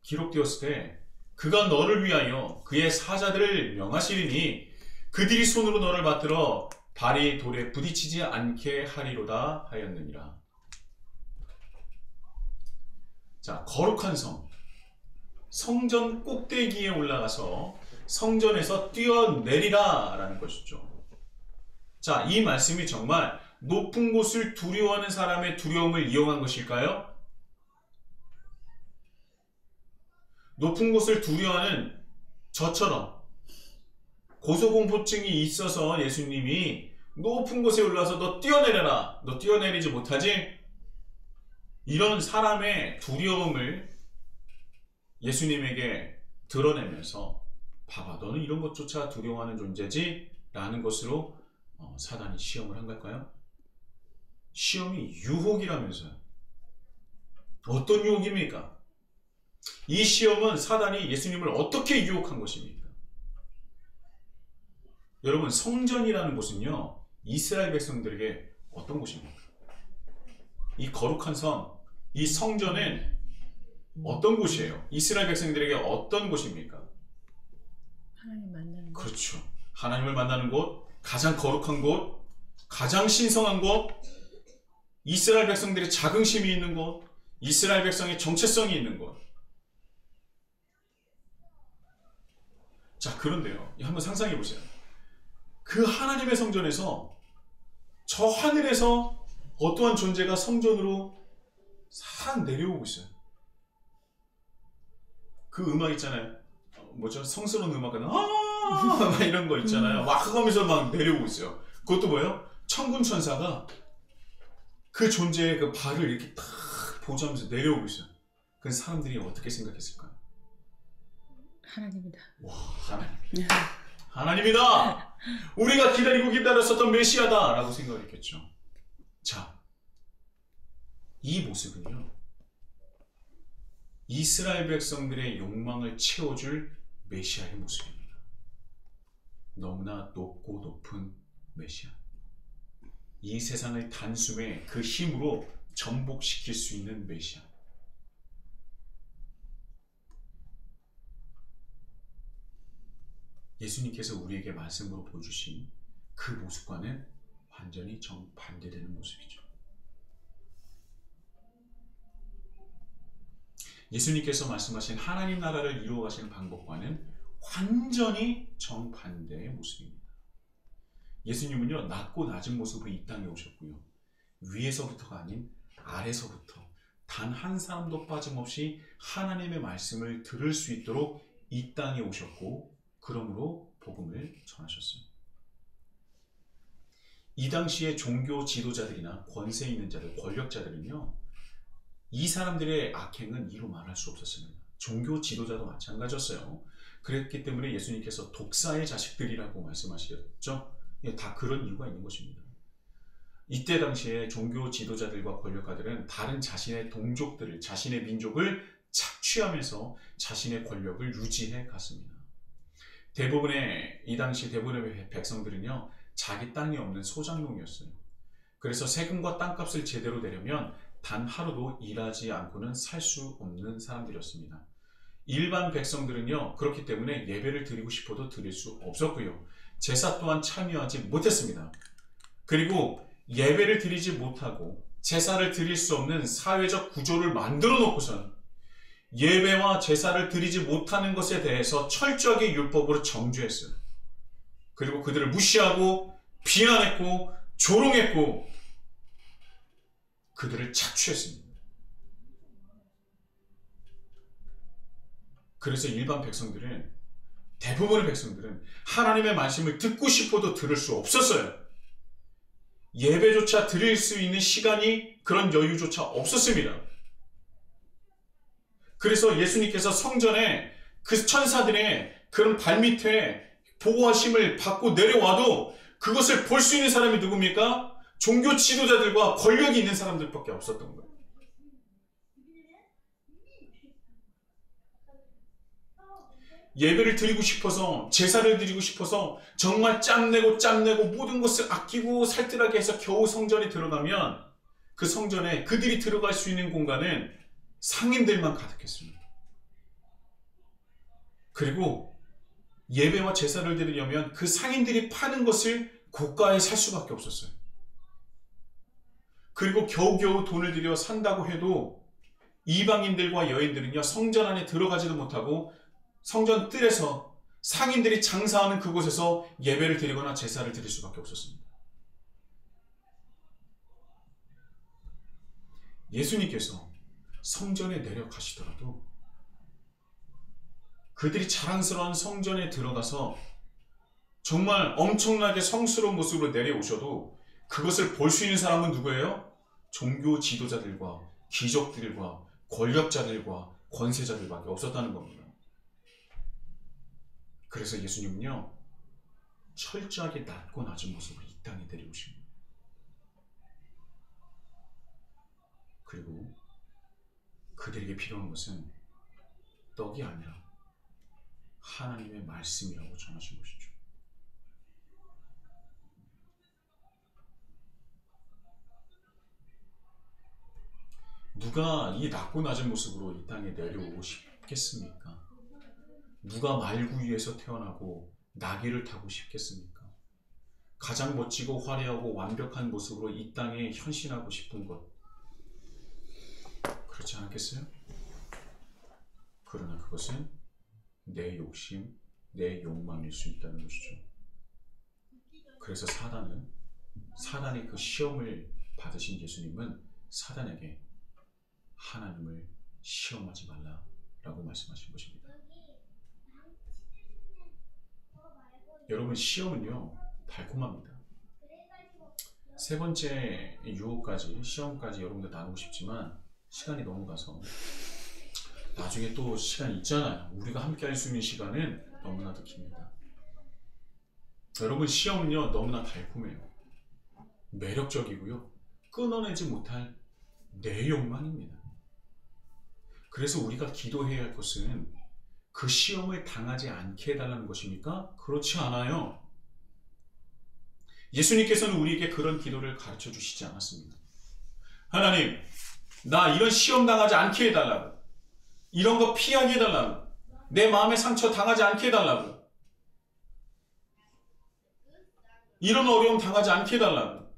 기록되었을 때 그가 너를 위하여 그의 사자들을 명하시리니 그들이 손으로 너를 받들어 발이 돌에 부딪히지 않게 하리로다 하였느니라. 자, 거룩한 성, 성전 꼭대기에 올라가서 성전에서 뛰어내리라 라는 것이죠. 자, 이 말씀이 정말 높은 곳을 두려워하는 사람의 두려움을 이용한 것일까요? 높은 곳을 두려워하는 저처럼 고소공포증이 있어서 예수님이 높은 곳에 올라서 너 뛰어내려라, 너 뛰어내리지 못하지? 이런 사람의 두려움을 예수님에게 드러내면서 봐봐, 너는 이런 것조차 두려워하는 존재지? 라는 것으로 사단이 시험을 한 걸까요? 시험이 유혹이라면서요. 어떤 유혹입니까? 이 시험은 사단이 예수님을 어떻게 유혹한 것입니까? 여러분, 성전이라는 곳은요, 이스라엘 백성들에게 어떤 곳입니까? 이 거룩한 성, 이 성전은 어떤 곳이에요? 이스라엘 백성들에게 어떤 곳입니까? 하나님 만나는 곳. 그렇죠. 하나님을 만나는 곳, 가장 거룩한 곳, 가장 신성한 곳, 이스라엘 백성들의 자긍심이 있는 곳, 이스라엘 백성의 정체성이 있는 곳. 자, 그런데요, 한번 상상해 보세요. 그 하나님의 성전에서 저 하늘에서 어떠한 존재가 성전으로 싹 내려오고 있어요. 그 음악 있잖아요. 뭐죠? 성스러운 음악은 막 이런 거 있잖아요. 막 하면서 막 내려오고 있어요. 그것도 뭐예요? 천군 천사가 그 존재의 그 발을 이렇게 탁 보조하면서 내려오고 있어요. 그 사람들이 어떻게 생각했을까요? 하나님이다. 와, 하나님. 하나님이다! 우리가 기다리고 기다렸었던 메시아다! 라고 생각을 했겠죠. 자, 이 모습은요, 이스라엘 백성들의 욕망을 채워줄 메시아의 모습입니다. 너무나 높고 높은 메시아. 이 세상을 단숨에 그 힘으로 전복시킬 수 있는 메시아. 예수님께서 우리에게 말씀으로 보여주신 그 모습과는 완전히 정반대되는 모습이죠. 예수님께서 말씀하신 하나님 나라를 이루어 가시는 방법과는 완전히 정반대의 모습입니다. 예수님은요, 낮고 낮은 모습으로 이 땅에 오셨고요. 위에서부터가 아닌 아래서부터 단 한 사람도 빠짐없이 하나님의 말씀을 들을 수 있도록 이 땅에 오셨고, 그러므로 복음을 전하셨어요. 이 당시에 종교 지도자들이나 권세 있는 자들, 권력자들은요, 이 사람들의 악행은 이루 말할 수 없었습니다. 종교 지도자도 마찬가지였어요. 그랬기 때문에 예수님께서 독사의 자식들이라고 말씀하셨죠. 다 그런 이유가 있는 것입니다. 이때 당시에 종교 지도자들과 권력가들은 다른 자신의 동족들을, 자신의 민족을 착취하면서 자신의 권력을 유지해 갔습니다. 이 당시 대부분의 백성들은요, 자기 땅이 없는 소작농이었어요. 그래서 세금과 땅값을 제대로 내려면 단 하루도 일하지 않고는 살 수 없는 사람들이었습니다. 일반 백성들은요, 그렇기 때문에 예배를 드리고 싶어도 드릴 수 없었고요. 제사 또한 참여하지 못했습니다. 그리고 예배를 드리지 못하고 제사를 드릴 수 없는 사회적 구조를 만들어 놓고선 예배와 제사를 드리지 못하는 것에 대해서 철저하게 율법으로 정죄했어요. 그리고 그들을 무시하고 비난했고 조롱했고 그들을 착취했습니다. 그래서 대부분의 백성들은 하나님의 말씀을 듣고 싶어도 들을 수 없었어요. 예배조차 드릴 수 있는 시간이, 그런 여유조차 없었습니다. 그래서 예수님께서 성전에 그 천사들의 그런 발밑에 보호하심을 받고 내려와도 그것을 볼 수 있는 사람이 누굽니까? 종교 지도자들과 권력이 있는 사람들밖에 없었던 거예요. 예배를 드리고 싶어서, 제사를 드리고 싶어서 정말 짬내고 모든 것을 아끼고 살뜰하게 해서 겨우 성전에 들어가면 그 성전에 그들이 들어갈 수 있는 공간은 상인들만 가득했습니다. 그리고 예배와 제사를 드리려면 그 상인들이 파는 것을 고가에 살 수밖에 없었어요. 그리고 겨우겨우 돈을 들여 산다고 해도 이방인들과 여인들은요, 성전 안에 들어가지도 못하고 성전 뜰에서 상인들이 장사하는 그곳에서 예배를 드리거나 제사를 드릴 수밖에 없었습니다. 예수님께서 성전에 내려가시더라도 그들이 자랑스러운 성전에 들어가서 정말 엄청나게 성스러운 모습으로 내려오셔도 그것을 볼 수 있는 사람은 누구예요? 종교 지도자들과 귀족들과 권력자들과 권세자들밖에 없었다는 겁니다. 그래서 예수님은요, 철저하게 낮고 낮은 모습으로 이 땅에 내려오십니다. 그리고 그들에게 필요한 것은 떡이 아니라 하나님의 말씀이라고 전하신 것이죠. 누가 이 낮고 낮은 모습으로 이 땅에 내려오고 싶겠습니까? 누가 말구 위에서 태어나고 나귀를 타고 싶겠습니까? 가장 멋지고 화려하고 완벽한 모습으로 이 땅에 현신하고 싶은 것, 그렇지 않겠어요? 그러나 그것은 내 욕심, 내 욕망일 수 있다는 것이죠. 그래서 사단이 그 시험을 받으신 예수님은 사단에게 하나님을 시험하지 말라라고 말씀하신 것입니다. 여러분, 시험은요, 달콤합니다. 세 번째 유혹까지, 시험까지 여러분들 나누고 싶지만 시간이 너무 가서 나중에 또 시간이 있잖아요. 우리가 함께 할 수 있는 시간은 너무나도 깁니다. 여러분, 시험은요 너무나 달콤해요. 매력적이고요. 끊어내지 못할 내 욕망입니다. 그래서 우리가 기도해야 할 것은 그 시험을 당하지 않게 해달라는 것입니까? 그렇지 않아요. 예수님께서는 우리에게 그런 기도를 가르쳐 주시지 않았습니다. 하나님, 나 이런 시험 당하지 않게 해달라고, 이런 거 피하게 해달라고, 내 마음의 상처 당하지 않게 해달라고, 이런 어려움 당하지 않게 해달라고,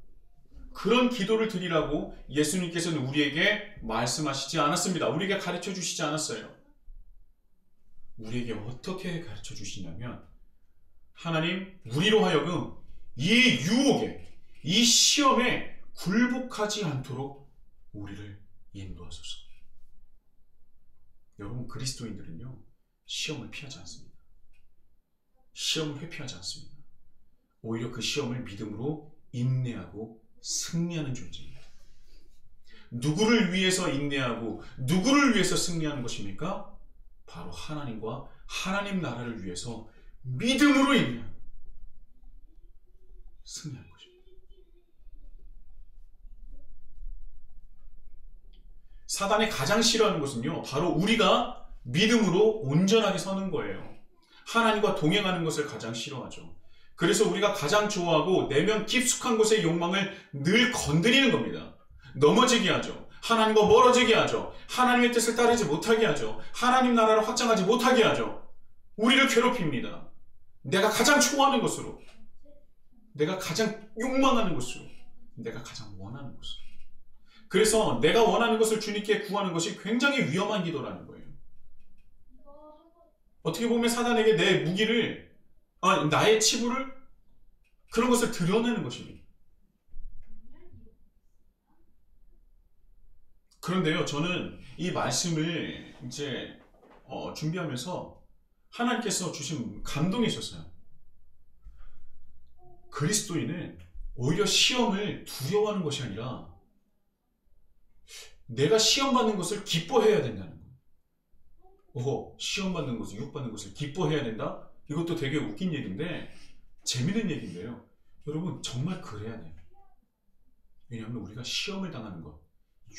그런 기도를 드리라고 예수님께서는 우리에게 말씀하시지 않았습니다. 우리에게 가르쳐 주시지 않았어요. 우리에게 어떻게 가르쳐 주시냐면, 하나님, 우리로 하여금 이 유혹에, 이 시험에 굴복하지 않도록 우리를 인도하소서. 여러분, 그리스도인들은요 시험을 피하지 않습니다. 시험을 회피하지 않습니다. 오히려 그 시험을 믿음으로 인내하고 승리하는 존재입니다. 누구를 위해서 인내하고 누구를 위해서 승리하는 것입니까? 바로 하나님과 하나님 나라를 위해서 믿음으로 인내하고 승리하는 것입니다. 사단이 가장 싫어하는 것은요 바로 우리가 믿음으로 온전하게 서는 거예요. 하나님과 동행하는 것을 가장 싫어하죠. 그래서 우리가 가장 좋아하고 내면 깊숙한 곳의 욕망을 늘 건드리는 겁니다. 넘어지게 하죠. 하나님과 멀어지게 하죠. 하나님의 뜻을 따르지 못하게 하죠. 하나님 나라를 확장하지 못하게 하죠. 우리를 괴롭힙니다. 내가 가장 좋아하는 것으로, 내가 가장 욕망하는 것으로, 내가 가장 원하는 것으로. 그래서 내가 원하는 것을 주님께 구하는 것이 굉장히 위험한 기도라는 거예요. 어떻게 보면 사단에게 내 무기를, 나의 치부를, 그런 것을 드러내는 것입니다. 그런데요, 저는 이 말씀을 이제 준비하면서 하나님께서 주신 감동이 있었어요. 그리스도인은 오히려 시험을 두려워하는 것이 아니라 내가 시험받는 것을 기뻐해야 된다는 거예요. 시험 받는 것을, 유혹받는 것을 기뻐해야 된다? 이것도 되게 웃긴 얘기인데, 재밌는 얘기인데요. 여러분, 정말 그래야 돼요. 왜냐하면 우리가 시험을 당하는 것,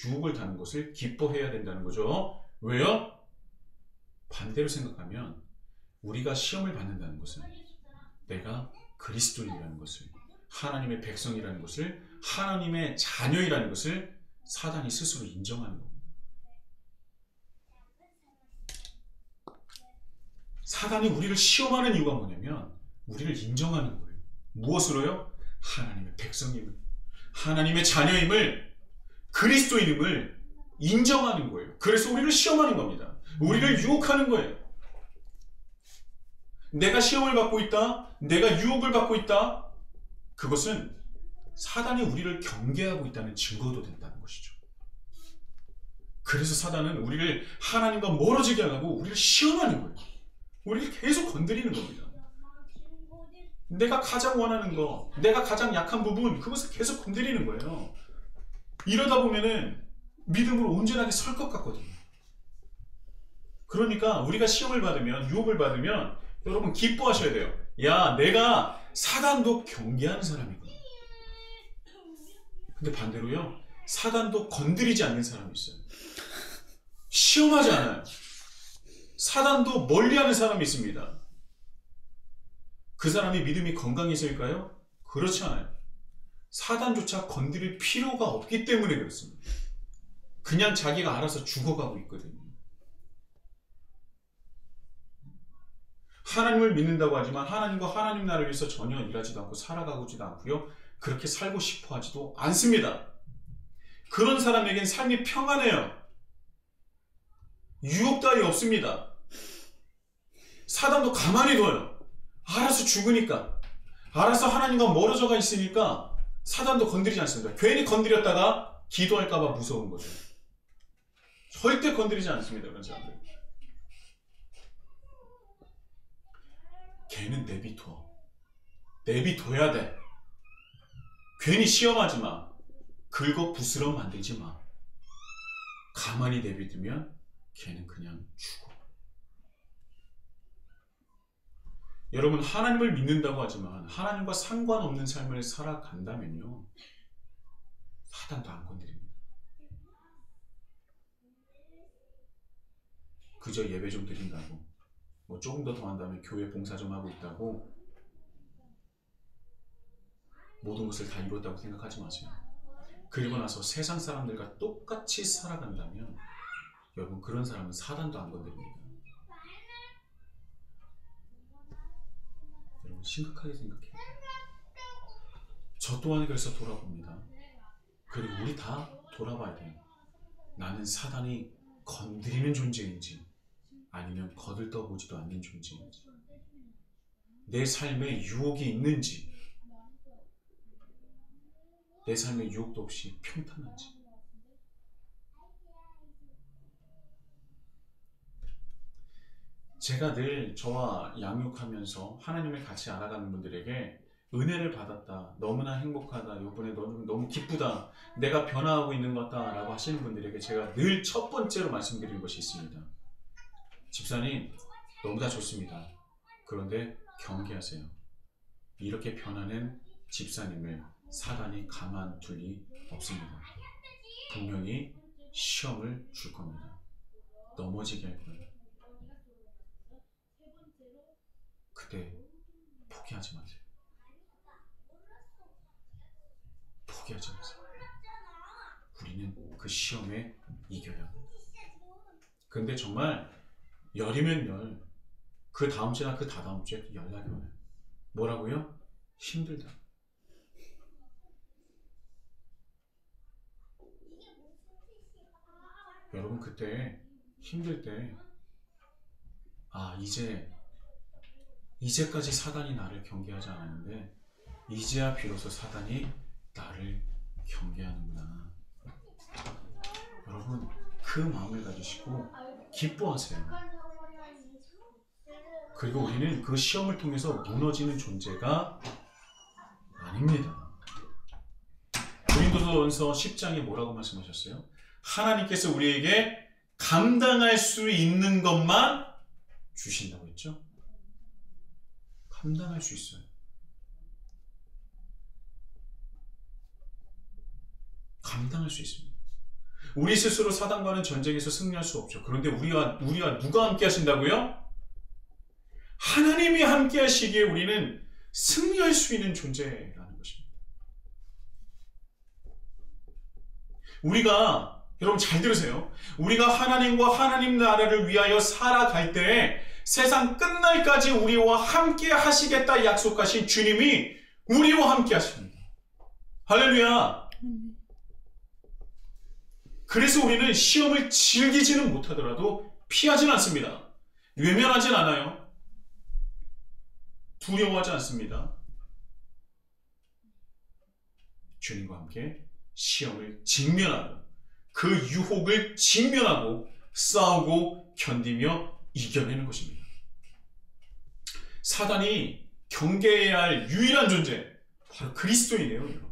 유혹을 당하는 것을 기뻐해야 된다는 거죠. 왜요? 반대로 생각하면 우리가 시험을 받는다는 것은 내가 그리스도인이라는 것을, 하나님의 백성이라는 것을, 하나님의 자녀이라는 것을 사단이 스스로 인정하는 겁니다. 사단이 우리를 시험하는 이유가 뭐냐면 우리를 인정하는 거예요. 무엇으로요? 하나님의 백성임을, 하나님의 자녀임을, 그리스도인임을 인정하는 거예요. 그래서 우리를 시험하는 겁니다. 우리를 유혹하는 거예요. 내가 시험을 받고 있다, 내가 유혹을 받고 있다, 그것은 사단이 우리를 경계하고 있다는 증거도 된다는 것이죠. 그래서 사단은 우리를 하나님과 멀어지게 하고 우리를 시험하는 거예요. 우리를 계속 건드리는 겁니다. 내가 가장 원하는 거, 내가 가장 약한 부분, 그것을 계속 건드리는 거예요. 이러다 보면은 믿음으로 온전하게 설 것 같거든요. 그러니까 우리가 시험을 받으면, 유혹을 받으면 여러분 기뻐하셔야 돼요. 야, 내가 사단도 경계하는 사람이구나. 근데 반대로요, 사단도 건드리지 않는 사람이 있어요. 시험하지 않아요. 사단도 멀리하는 사람이 있습니다. 그 사람이 믿음이 건강해서일까요? 그렇지 않아요. 사단조차 건드릴 필요가 없기 때문에 그렇습니다. 그냥 자기가 알아서 죽어가고 있거든요. 하나님을 믿는다고 하지만 하나님과 하나님 나라를 위해서 전혀 일하지도 않고 살아가고지도 않고요, 그렇게 살고 싶어 하지도 않습니다. 그런 사람에겐 삶이 평안해요. 유혹 따위 없습니다. 사단도 가만히 둬요. 알아서 죽으니까, 알아서 하나님과 멀어져가 있으니까 사단도 건드리지 않습니다. 괜히 건드렸다가 기도할까봐 무서운 거죠. 절대 건드리지 않습니다. 그런 사람들. 걔는 내비둬야 돼. 괜히 시험하지 마. 긁어 부스럼 만들지 마. 가만히 내비두면 걔는 그냥 죽어. 여러분, 하나님을 믿는다고 하지만 하나님과 상관없는 삶을 살아간다면요, 사단도 안 건드립니다. 그저 예배 좀 드린다고, 뭐 조금 더 한다면 교회 봉사 좀 하고 있다고 모든 것을 다 이뤘다고 생각하지 마세요. 그리고 나서 세상 사람들과 똑같이 살아간다면 여러분, 그런 사람은 사단도 안 건드립니다. 여러분, 심각하게 생각해요. 저 또한 그래서 돌아봅니다. 그리고 우리 다 돌아봐야 돼요. 나는 사단이 건드리는 존재인지 아니면 거들떠보지도 않는 존재인지, 내 삶에 유혹이 있는지, 내 삶에 유혹도 없이 평탄한지. 제가 늘 저와 양육하면서 하나님을 같이 알아가는 분들에게 은혜를 받았다, 너무나 행복하다, 이번에 너무 기쁘다, 내가 변화하고 있는 것 같다 라고 하시는 분들에게 제가 늘 첫 번째로 말씀드리는 것이 있습니다. 집사님, 너무나 좋습니다. 그런데 경계하세요. 이렇게 변하는 집사님을 사단이 가만둘 리 없습니다. 분명히 시험을 줄 겁니다. 넘어지게 할 거예요. 그때 포기하지 마세요. 포기하지 마세요. 우리는 그 시험에 이겨야 합니다. 근데 정말 열이면 열, 그 다음 주나 그 다다음 주에 연락이 오네요. 뭐라고요? 힘들다. 여러분, 그때 힘들 때, 이제까지 사단이 나를 경계하지 않았는데 이제야 비로소 사단이 나를 경계하는구나. 여러분, 그 마음을 가지시고 기뻐하세요. 그리고 우리는 그 시험을 통해서 무너지는 존재가 아닙니다. 고린도전서 10장에 뭐라고 말씀하셨어요? 하나님께서 우리에게 감당할 수 있는 것만 주신다고 했죠? 감당할 수 있어요. 감당할 수 있습니다. 우리 스스로 사단과는 전쟁에서 승리할 수 없죠. 그런데 우리와 누가 함께 하신다고요? 하나님이 함께 하시기에 우리는 승리할 수 있는 존재라는 것입니다. 우리가, 여러분 잘 들으세요. 우리가 하나님과 하나님 나라를 위하여 살아갈 때 세상 끝날까지 우리와 함께 하시겠다 약속하신 주님이 우리와 함께 하십니다. 할렐루야. 그래서 우리는 시험을 즐기지는 못하더라도 피하진 않습니다. 외면하진 않아요. 두려워하지 않습니다. 주님과 함께 시험을 직면하고 그 유혹을 직면하고 싸우고 견디며 이겨내는 것입니다. 사단이 경계해야 할 유일한 존재, 바로 그리스도이네요, 여러분.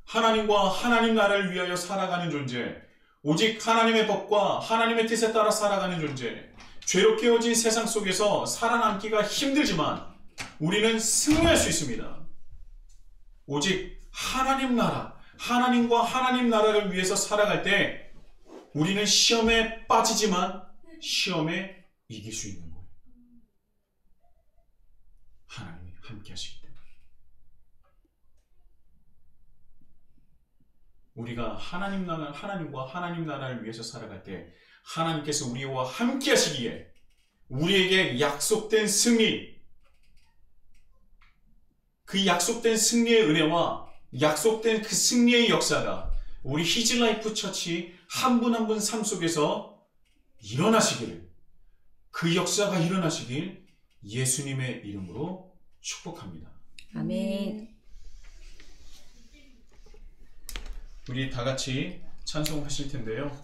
하나님과 하나님 나라를 위하여 살아가는 존재, 오직 하나님의 법과 하나님의 뜻에 따라 살아가는 존재, 죄로 깨어진 세상 속에서 살아남기가 힘들지만 우리는 승리할 수 있습니다. 오직 하나님 나라, 하나님과 하나님 나라를 위해서 살아갈 때 우리는 시험에 빠지지만 시험에 이길 수 있는 거예요. 하나님이 함께 하시기 때문에. 우리가 하나님과 하나님 나라를 위해서 살아갈 때 하나님께서 우리와 함께 하시기에 우리에게 약속된 승리, 그 약속된 승리의 은혜와 약속된 그 승리의 역사가 우리 히즈라이프 처치 한 분 한 분 삶 속에서 일어나시기를, 그 역사가 일어나시길 예수님의 이름으로 축복합니다. 아멘. 우리 다 같이 찬송하실 텐데요.